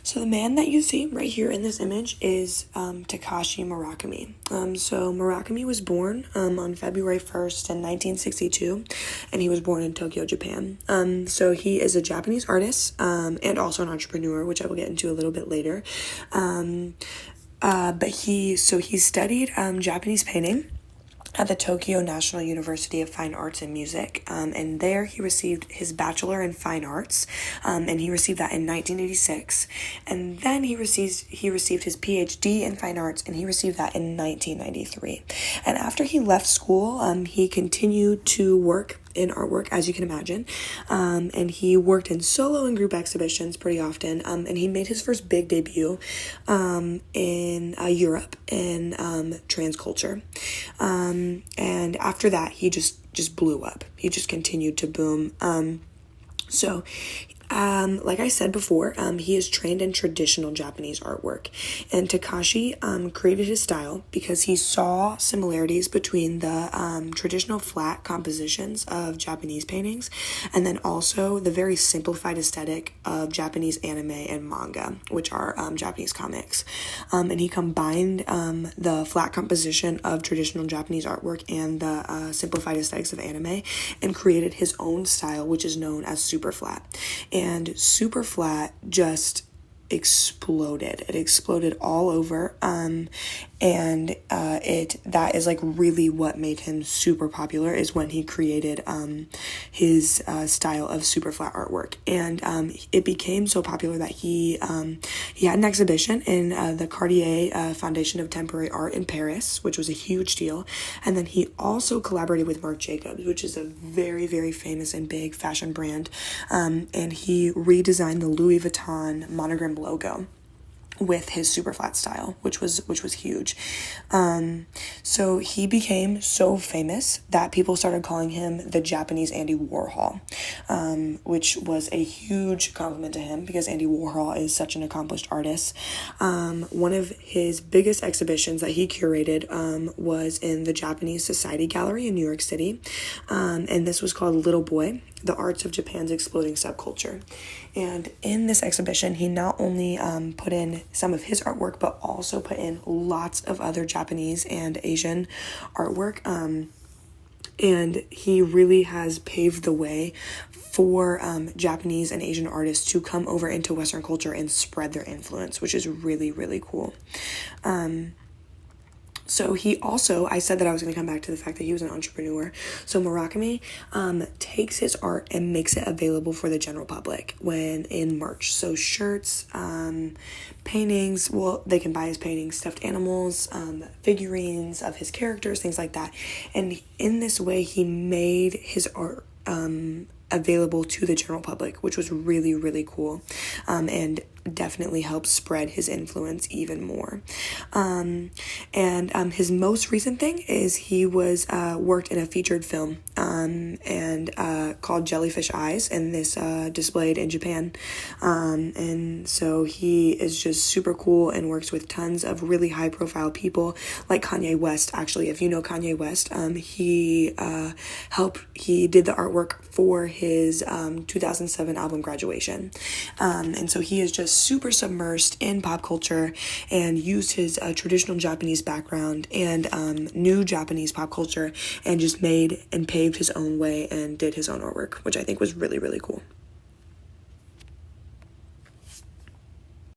So the man that you see right here in this image is Takashi Murakami. So Murakami was born on February 1st in 1962, and he was born in Tokyo, Japan. So he is a Japanese artist and also an entrepreneur, which I will get into a little bit later. But he studied Japanese painting at the Tokyo National University of Fine Arts and Music, and there he received his Bachelor in Fine Arts, and he received that in 1986, and then he received his PhD in Fine Arts, and he received that in 1993, and after he left school, he continued to work in artwork, as you can imagine, and he worked in solo and group exhibitions pretty often, and he made his first big debut in Europe in Transculture, and after that he just blew up. He just continued to boom. Like I said before, he is trained in traditional Japanese artwork, and Takashi created his style because he saw similarities between the traditional flat compositions of Japanese paintings and then also the very simplified aesthetic of Japanese anime and manga, which are Japanese comics. And he combined the flat composition of traditional Japanese artwork and the simplified aesthetics of anime and created his own style, which is known as super flat. And super flat just exploded. It exploded all over, and that is like really what made him super popular, is when he created his style of super flat artwork, and it became so popular that he had an exhibition in the Cartier Foundation of Temporary Art in Paris, which was a huge deal. And then he also collaborated with Marc Jacobs, which is a very, very famous and big fashion brand, and he redesigned the Louis Vuitton monogram logo with his super flat style, which was huge. So he became so famous that people started calling him the Japanese Andy Warhol, which was a huge compliment to him because Andy Warhol is such an accomplished artist. One of his biggest exhibitions that he curated was in the Japanese Society Gallery in New York City, and this was called Little Boy: The Arts of Japan's Exploding Subculture. And in this exhibition, he not only put in some of his artwork, but also put in lots of other Japanese and Asian artwork. And he really has paved the way for Japanese and Asian artists to come over into Western culture and spread their influence, which is really, really cool. So he also, I said that I was going to come back to the fact that he was an entrepreneur. So Murakami takes his art and makes it available for the general public in merch. So shirts, paintings, well, they can buy his paintings, stuffed animals, figurines of his characters, things like that. And in this way, he made his art available to the general public, which was really, really cool, and definitely helped spread his influence even more. And his most recent thing is he was worked in a featured film and called Jellyfish Eyes, and this displayed in Japan. And so he is just super cool and works with tons of really high profile people like Kanye West. Actually, if you know Kanye West, he did the artwork for his 2007 album Graduation. And so he is just super submersed in pop culture and used his traditional Japanese background and new Japanese pop culture and just made and paved his own way and did his own artwork, which I think was really, really cool.